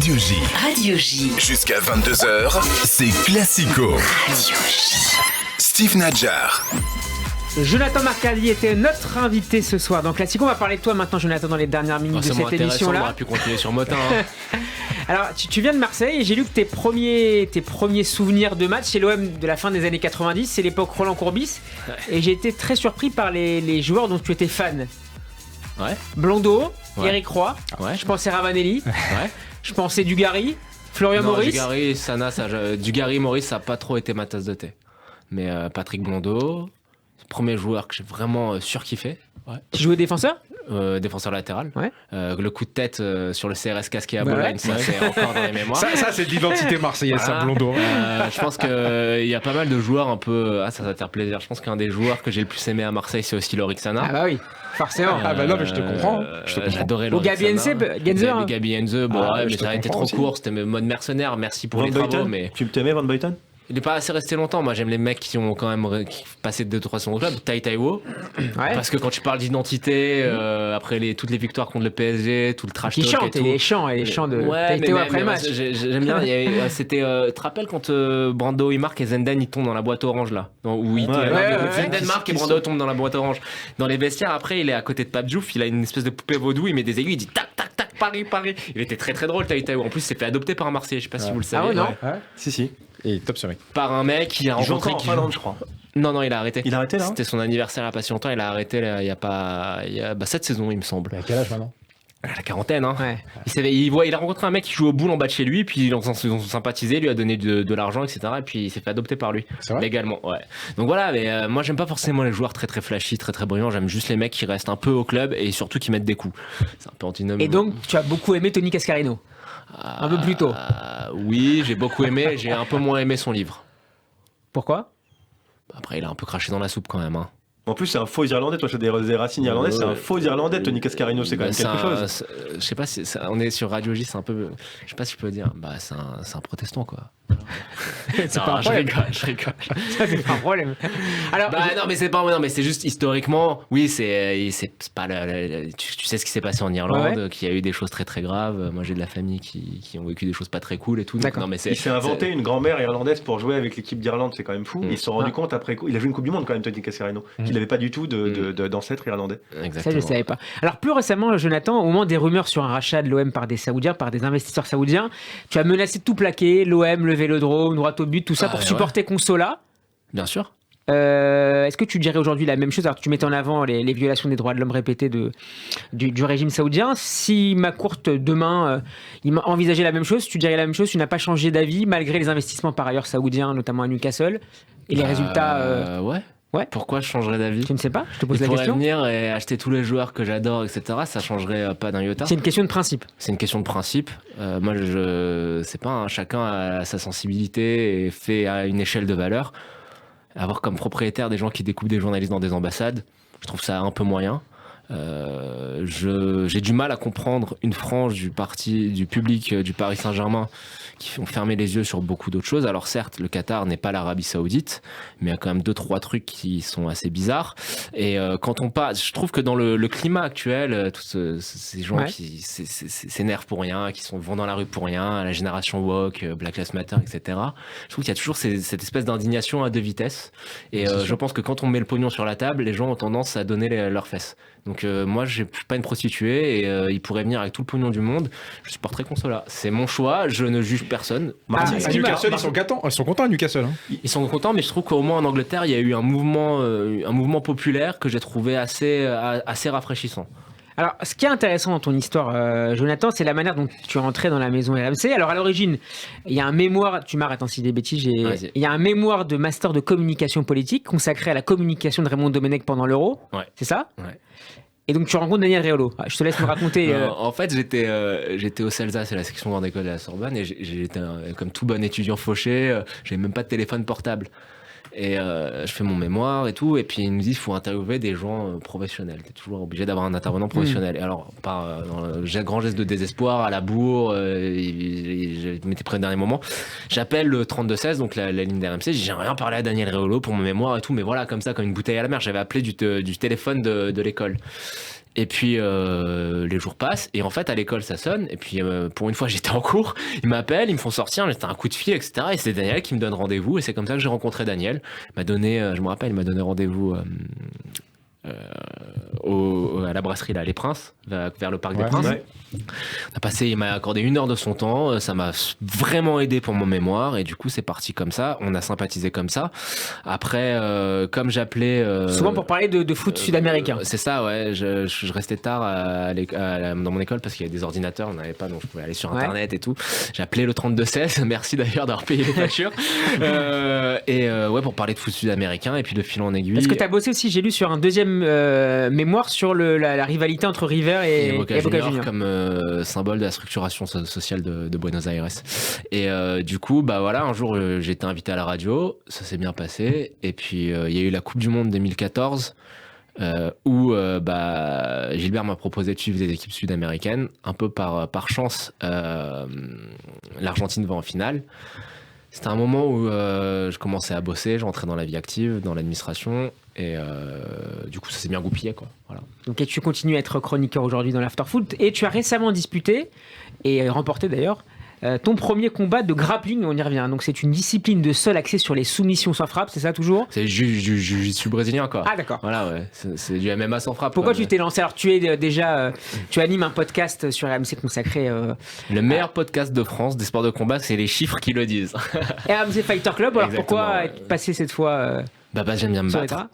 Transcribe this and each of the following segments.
Radio J. Radio J. Jusqu'à 22h, c'est Classico. Radio J. Steve Nadjar. Jonathan Marcaldi était notre invité ce soir dans Classico. On va parler de toi maintenant, Jonathan, dans les dernières minutes de cette émission-là. On aurait pu continuer sur Motin. Alors, tu viens de Marseille et j'ai lu que tes premiers souvenirs de match chez l'OM de la fin des années 90, c'est l'époque Roland Courbis. Ouais. Et j'ai été très surpris par les joueurs dont tu étais fan. Ouais. Blondeau, Ouais. Eric Roy, Ouais. je pensais Ravanelli, Ouais. je pensais Dugarry, Florian Non, Maurice. Dugarry, Dugarry, Maurice, ça n'a pas trop été ma tasse de thé. Mais Patrick Blondeau, premier joueur que j'ai vraiment surkiffé. Ouais. Tu jouais défenseur? Défenseur latéral. Ouais. Le coup de tête sur le CRS casqué à Bah Boulogne, ouais. ça c'est encore dans les mémoires. Ça c'est de l'identité marseillaise, ça, Blondeau. Je pense qu'il y a pas mal de joueurs un peu. Ah, ça va te faire plaisir. Je pense qu'un des joueurs que j'ai le plus aimé à Marseille, c'est aussi Lorik Sana. Ah bah oui, forcément. Ah bah non, mais je te comprends. Je te comprends. J'adorais Ou Lorik Gabi Sana. Genzer. Gabi Genzer, bon, Ah, ouais, je mais te ça a été comprends trop aussi. court. C'était mode mercenaire. Merci pour les Van travaux, Buiten, mais. tu t'aimais Van Buiten? Il n'est pas assez resté longtemps. Moi, j'aime les mecs qui ont quand même passé 2-3 saisons au club. Tai Taiwo. Ouais. Parce que quand tu parles d'identité, après toutes les victoires contre le PSG, tout le trash Qui talk chante, et et tout. les chants de Ouais, Taïteo mais après le match. j'aime bien. C'était, tu te rappelles quand Brando il marque et Zenden il tombe dans la boîte orange là, où il Zenden marque et Brando tombe dans la boîte orange. Dans les vestiaires, après, il est à côté de Pape Diouf, il a une espèce de poupée vaudou, il met des aiguilles, il dit tac tac tac Paris Paris. Il était très très drôle Taïteo. En plus, il s'est fait adopter par un Marseillais. Je sais pas si vous le savez. Ah ouais, non. Ouais. Si. Et top série. Par un mec qui a Il joue rencontré. encore en Finlande, je crois. Non, il a arrêté. Il a arrêté là? C'était son anniversaire il y a pas si longtemps. Il a arrêté là, il y a cette saison, il me semble. À quel âge maintenant? À la quarantaine, hein. Ouais. Il a rencontré un mec qui joue au boule en bas de chez lui, puis ils ont sympathisé, lui a donné de l'argent, etc. Et puis il s'est fait adopter par lui. C'est vrai? Légalement, ouais. Donc voilà, mais moi j'aime pas forcément les joueurs très très flashy, très très brillants. J'aime juste les mecs qui restent un peu au club et surtout qui mettent des coups. C'est un peu antinomique. Et donc, tu as beaucoup aimé Tony Cascarino. Un peu plus tôt. Oui, j'ai beaucoup aimé, j'ai un peu moins aimé son livre. Pourquoi? Après, il a un peu craché dans la soupe quand même, hein. En plus, c'est un faux Irlandais. Toi, j'ai des racines irlandaises. C'est un faux Irlandais. Tony Cascarino, c'est quand même quelque chose. Je sais pas si on est sur Radio J, c'est un peu. Je sais pas si je peux dire. Bah, c'est un protestant, quoi. C'est Non, pas un je problème. rigole. Ça, c'est pas un problème. Alors, Bah non, mais c'est pas. Non, mais c'est juste historiquement. Oui, c'est pas. Tu sais ce qui s'est passé en Irlande, Ouais. qu'il y a eu des choses très très graves. Moi, j'ai de la famille qui ont vécu des choses pas très cool et tout. Donc, D'accord. non, mais Il s'est inventé une grand-mère irlandaise pour jouer avec l'équipe d'Irlande. C'est quand même fou. Ils se sont rendus compte après coup. Il a joué une Coupe du Monde quand même, Tony Cascarino. Qu'il n'avait pas du tout d'ancêtre irlandais. ça, Exactement. je savais pas. Alors, plus récemment, Jonathan, au moment des rumeurs sur un rachat de l'OM par des Saoudiens, par des investisseurs saoudiens, tu as menacé de tout plaquer, l'OM, le Vélodrome, droit au but, tout ça, pour Ouais. supporter Consola. Bien sûr. Est-ce que tu dirais aujourd'hui la même chose? Alors, tu mettais en avant les violations des droits de l'homme répétées du régime saoudien. Si Macourte, demain, il envisageait la même chose, tu dirais la même chose? Tu n'as pas changé d'avis, malgré les investissements par ailleurs saoudiens, notamment à Newcastle, et les résultats... Ouais. Ouais. Pourquoi je changerais d'avis? Tu ne sais pas? Je te pose Il la pourrait question. venir et acheter tous les joueurs que j'adore, etc. Ça changerait pas d'un iota. C'est une question de principe. C'est une question de principe. Moi, je sais pas, hein, chacun a sa sensibilité et fait à une échelle de valeur. Avoir comme propriétaire des gens qui découpent des journalistes dans des ambassades, je trouve ça un peu moyen. J'ai du mal à comprendre une frange du public du Paris Saint-Germain qui ont fermé les yeux sur beaucoup d'autres choses. Alors certes, le Qatar n'est pas l'Arabie Saoudite, mais il y a quand même 2-3 trucs qui sont assez bizarres. Et quand on parle, je trouve que dans le climat actuel, tous ces gens Ouais. qui s'énervent pour rien, vont dans la rue pour rien, la génération woke, Black Lives Matter, etc. Je trouve qu'il y a toujours cette espèce d'indignation à deux vitesses. Et je pense que quand on met le pognon sur la table, les gens ont tendance à donner leurs fesses. Donc moi, je suis pas une prostituée et il pourrait venir avec tout le pognon du monde. Je supporterais Consola. C'est mon choix. Je ne juge personne. Martin, Ah, À Newcastle, ils sont contents à Newcastle. Hein. Ils sont contents, mais je trouve qu'au moins en Angleterre, il y a eu un mouvement populaire que j'ai trouvé assez rafraîchissant. Alors, ce qui est intéressant dans ton histoire, Jonathan, c'est la manière dont tu es rentré dans la maison RMC. Alors, à l'origine, il y a un mémoire, tu m'arrêtes si des bêtises, Vas-y. il y a un mémoire de master de communication politique consacré à la communication de Raymond Domenech pendant l'Euro. Ouais. C'est ça? Ouais. Et donc, tu rencontres Daniel Riolo. Je te laisse me raconter. En fait, j'étais au CELSA, c'est la section grande école de la Sorbonne, et j'étais comme tout bon étudiant fauché, j'avais même pas de téléphone portable. Et je fais mon mémoire et tout, et puis ils nous disent qu'il faut interviewer des gens professionnels. T'es toujours obligé d'avoir un intervenant professionnel. Et alors, dans le grand geste de désespoir, à la bourre, je m'étais pris le dernier moment. J'appelle le 3216, donc la ligne d'RMC, j'ai rien parlé à Daniel Riolo pour mon mémoire et tout, mais voilà, comme ça, comme une bouteille à la mer. J'avais appelé du téléphone de l'école. Et puis les jours passent et en fait à l'école ça sonne et puis pour une fois j'étais en cours, ils m'appellent, ils me font sortir, j'étais un coup de fil etc. Et c'est Daniel qui me donne rendez-vous et c'est comme ça que j'ai rencontré Daniel. Il m'a donné, je me rappelle, il m'a donné rendez-vous à la brasserie là, Les Princes, vers le parc des Princes. Ouais. Il m'a accordé 1 heure de son temps, ça m'a vraiment aidé pour mon mémoire et du coup c'est parti comme ça, on a sympathisé comme ça. Après, comme j'appelais... Souvent pour parler de foot sud-américain. C'est ça, ouais, je restais tard dans mon école parce qu'il y avait des ordinateurs, on n'avait pas, donc je pouvais aller sur internet et tout. J'ai appelé le 3216, merci d'ailleurs d'avoir payé les factures. Pour parler de foot sud-américain et puis de fil en aiguille. Est-ce que tu as bossé aussi, j'ai lu sur un deuxième mémoire sur la rivalité entre River et Boca Juniors comme symbole de la structuration sociale de Buenos Aires. Et du coup, bah voilà, un jour j'ai été invité à la radio, ça s'est bien passé. Et puis il y a eu la Coupe du Monde 2014 où Gilbert m'a proposé de suivre des équipes sud-américaines. Un peu par chance, l'Argentine va en finale. C'était un moment où je commençais à bosser, je rentrais dans la vie active, dans l'administration, et du coup ça s'est bien goupillé, quoi. Voilà. Donc, et tu continues à être chroniqueur aujourd'hui dans l'Afterfoot, et tu as récemment disputé, et remporté d'ailleurs, ton premier combat de grappling, on y revient. Donc c'est une discipline de sol axée sur les soumissions sans frappe, c'est ça toujours ? C'est du jiu-jitsu brésilien, quoi. Ah d'accord. Voilà, ouais. C'est du MMA sans frappe. Pourquoi quoi, tu t'es lancé ? Alors tu es déjà, tu animes un podcast sur RMC consacré. Le meilleur podcast de France des sports de combat, c'est les chiffres qui le disent. RMC Fighter Club. Alors Exactement, pourquoi ouais. être passé cette fois Parce que j'aime bien me sur les battre. draps ?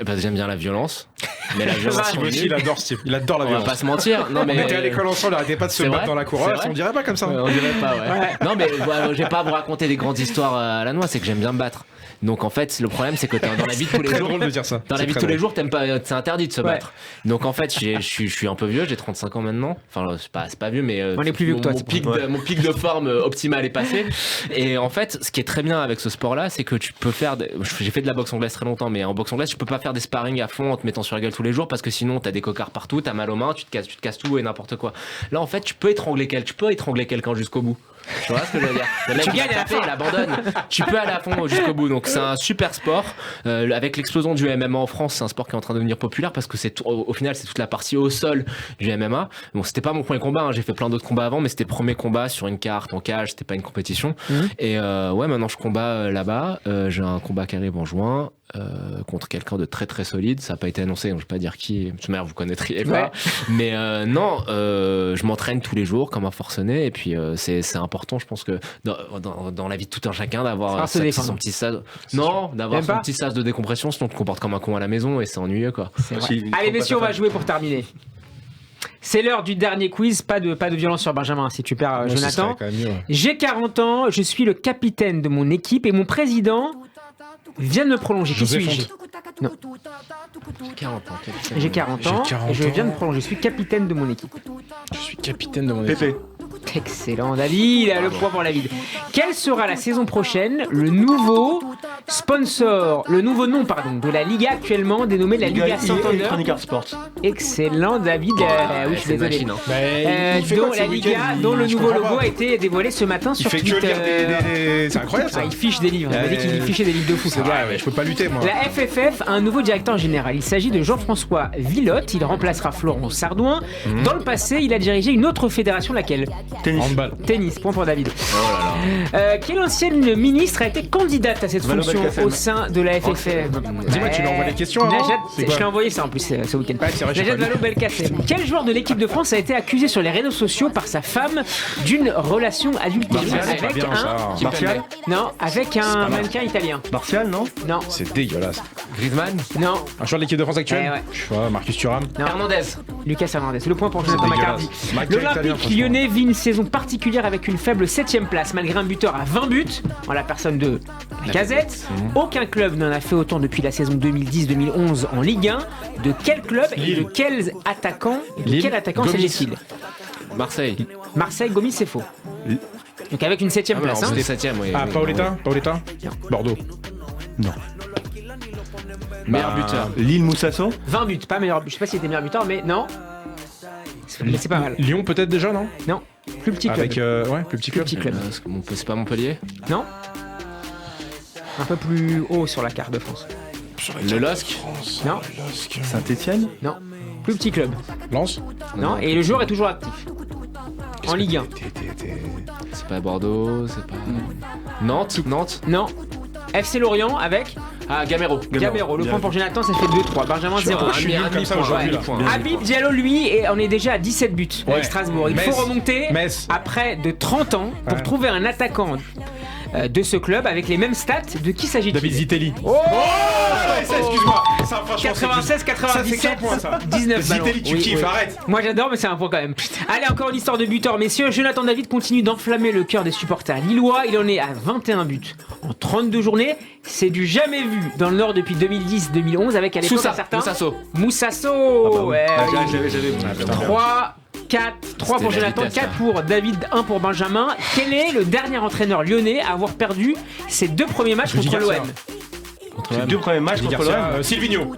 Parce que j'aime bien la violence. Mais la violence. Steve aussi, il adore Steve. Il adore la On va violence. pas se mentir. Non, mais On était à l'école ensemble, il arrêtait pas de se C'est battre vrai, dans la c'est couronne. vrai. On dirait pas comme ça. Ouais, on dirait pas, ouais. Non, mais je vais pas vous raconter des grandes histoires à la noix, c'est que j'aime bien me battre. Donc en fait, le problème, c'est que dans la vie de tous les Très jours, drôle de dire ça. dans la C'est vie de très tous les drôle. jours, t'aimes pas, c'est interdit de se battre. Donc en fait, je suis un peu vieux, j'ai 35 ans maintenant. Enfin, c'est pas vieux, mais On est plus vieux que toi, mon c'est pic, mon pic de forme optimal est passé. Et en fait, ce qui est très bien avec ce sport-là, c'est que tu peux faire. J'ai fait de la boxe anglaise très longtemps, mais en boxe anglaise, tu peux pas faire des sparring à fond en te mettant sur la gueule tous les jours parce que sinon, t'as des cocards partout, t'as mal aux mains, tu te casses tout et n'importe quoi. Là, en fait, tu peux étrangler quelqu'un jusqu'au bout. Tu vois ce que je veux dire ? Tu gagnes à la fin. Elle abandonne. Tu peux aller à fond jusqu'au bout. Donc c'est un super sport. Avec l'explosion du MMA en France, c'est un sport qui est en train de devenir populaire parce que au final c'est toute la partie au sol du MMA. Bon, c'était pas mon premier combat, hein. J'ai fait plein d'autres combats avant, mais c'était le premier combat sur une carte en cage, c'était pas une compétition. Et maintenant je combats là-bas. J'ai un combat qui arrive en juin. Contre quelqu'un de très très solide, ça n'a pas été annoncé, donc je vais pas dire qui, de toute manière vous connaîtriez pas, mais je m'entraîne tous les jours comme un forcené et puis c'est important, je pense que dans la vie de tout un chacun d'avoir son petit sas, d'avoir son petit sas de décompression, sinon tu te comportes comme un con à la maison et c'est ennuyeux, quoi. Allez messieurs, on va jouer pour terminer. C'est l'heure du dernier quiz, pas de violence sur Benjamin si tu perds Jonathan. J'ai 40 ans, je suis le capitaine de mon équipe et mon président vient de me prolonger. Qui suis-je ? Non. 40 ans. J'ai 40 ans et je viens de prolonger. Je suis capitaine de mon équipe. Je suis capitaine de mon équipe. Pépé. Excellent, David. Le point pour David. Quelle sera la saison prochaine le nouveau nom de la Liga actuellement dénommée la Liga Santander ? Electronic Arts Sports. Excellent, David. Oui, je suis désolé. Machine, hein. Dont la Liga, dont le nouveau logo a été dévoilé ce matin sur Il fait que Twitter. lire des... C'est incroyable ça. Il fiche des livres. Il m'a dit qu'il fichait des livres de fou. Je peux pas lutter moi. La FFF a un nouveau directeur général. Il s'agit de Jean-François Villotte. Il remplacera Florent Sardouin. Dans le passé, il a dirigé une autre fédération, laquelle ? Handball. Tennis, point pour David. Quelle ancienne ministre a été candidate à cette Valo fonction Belkacem. au sein de la FFF ? Dis-moi, tu lui envoies les questions avant ? Najat, C'est quoi je l'ai envoyé ça en plus ce week-end. Ouais, c'est vrai, je sais Najat pas. Vallaud-Belkacem. Quel joueur de l'équipe de France a été accusé sur les réseaux sociaux par sa femme d'une relation adultère avec un mannequin italien ? Martial, non ? Non, C'est dégueulasse. Griezmann, non, Un joueur de l'équipe de France actuelle Ouais. Je sais pas, Marcus Thuram. non. Hernandez. Lucas Hernandez. Le point pour Jonathan dégueulasse. Maccardy. Marqueur italien, L'Olympique franchement. lyonnais vit une saison particulière avec une faible 7ème place, malgré un buteur à 20 buts, en la personne de Lacazette. Aucun club n'en a fait autant depuis la saison 2010-2011 en Ligue 1. De quel club et de quels attaquants Gomis. s'agit-il ? Marseille. Marseille, Gomis, c'est faux. Donc avec une 7ème place. hein. C'était 7ème, oui. Ah, Paoletta Bordeaux. Meilleur buteur. Lille Moussasso. 20 buts, pas meilleur but. Je sais pas s'il était meilleur buteur, mais non. Mais c'est pas mal. Lyon peut-être déjà, non ? Non, plus petit club. Avec plus petit Plus club. petit club. C'est pas Montpellier. Non. Un peu plus haut sur la carte de France. Le LOSC. Non, Saint-Etienne. non. Plus petit club. Lens. Non. Et le joueur est toujours actif. En Ligue 1. C'est pas Bordeaux, c'est pas. Nantes. Non. FC Lorient avec Ah, Gamero. Gamero. Le point pour Jonathan, ça fait 2-3. Benjamin 0. Je suis nul comme ça aujourd'hui là. Habib Diallo, lui, et on est déjà à 17 buts avec Ouais. Strasbourg. Il Metz. faut remonter Metz. après de 30 ans pour Ouais. trouver un attaquant de ce club avec les mêmes stats. De qui s'agit-il? David Zitelli. Oh, ouais, ça, excuse-moi. Ça, franchement, 96, 97, ça, c'est qu'un point, ça. 19 ballons. Zitelli, tu Oui, kiffes, oui. arrête. Moi j'adore, mais c'est un point quand même. Allez, encore une histoire de buteur, messieurs. Jonathan David continue d'enflammer le cœur des supporters lillois. Il en est à 21 buts en 32 journées. C'est du jamais vu dans le Nord depuis 2010-2011 avec à l'époque un certain Moussasso. Ouais, J'avais 3, 3 pour C'était la Jonathan, vitesse, 4 pour David, 1 pour Benjamin. Quel est le dernier entraîneur lyonnais à avoir perdu ses 2 premiers matchs Rudy contre Garcia. l'OM? Les 2 premiers matchs Rudy contre Garcia, l'OM. Silvino.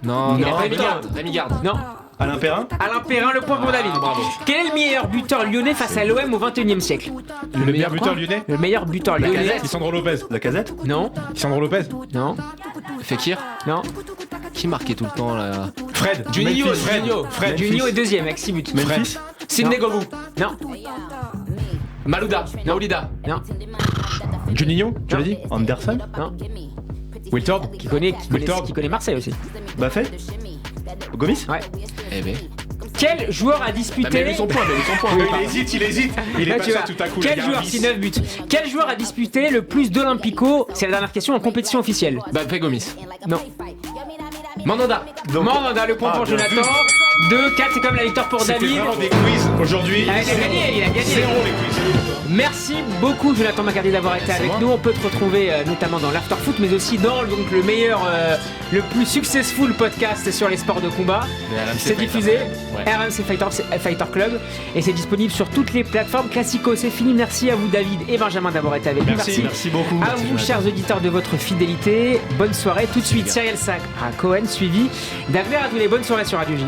Non, Il a non, pas Rémi été Garde. Rémi Garde. Non. Alain Perrin. Alain Perrin, le point pour David. bravo. Quel est le meilleur buteur lyonnais face à l'OM au 21e siècle? Le meilleur quoi buteur lyonnais. Le meilleur buteur lyonnais? Lacazette. Lisandro Lopez. La Casette. Non, Lisandro Lopez. non, Fekir. non. Qui marquait tout le temps là? Fred. Juninho, Memphis. Fred. Juninho. Fred. Juninho est deuxième avec 6 buts. Memphis. Sidney Govou. Non, Malouda. Naolida. non, Juninho, tu l'as dit. Anderson. non. Wiltord. Qui connaît Wiltord. Marseille aussi. Baffet. Gomis. Ouais. Eh ben. Quel joueur a Bah, disputé... mais il a eu son point, Il hésite. Il est Là, pas tu sûr vois. tout à coup. Quel joueur, c'est 9 buts. Quel joueur a disputé le plus d'Olympico? C'est la dernière question en compétition officielle. Bah, fait Gomis. Non. Mandanda. Mandanda, le point pour bien Jonathan. 2-4, c'est comme la victoire pour C'était David. vraiment des quiz aujourd'hui. Ah, il a gagné, il a gagné. Zéro les quiz. Merci beaucoup Jonathan Macardy d'avoir été avec nous. On peut te retrouver notamment dans l'After Foot, mais aussi dans donc, le meilleur, le plus successful podcast sur les sports de combat. C'est diffusé, RMC Fighter Club, et c'est disponible sur toutes les plateformes. Classico, c'est fini. Merci à vous David et Benjamin d'avoir été avec nous. Merci beaucoup. À vous, chers auditeurs, de votre fidélité. Bonne soirée. Tout de suite, Cyril Sac à Cohen, suivi d'Agler Adoulet. Bonne soirée sur Radio J.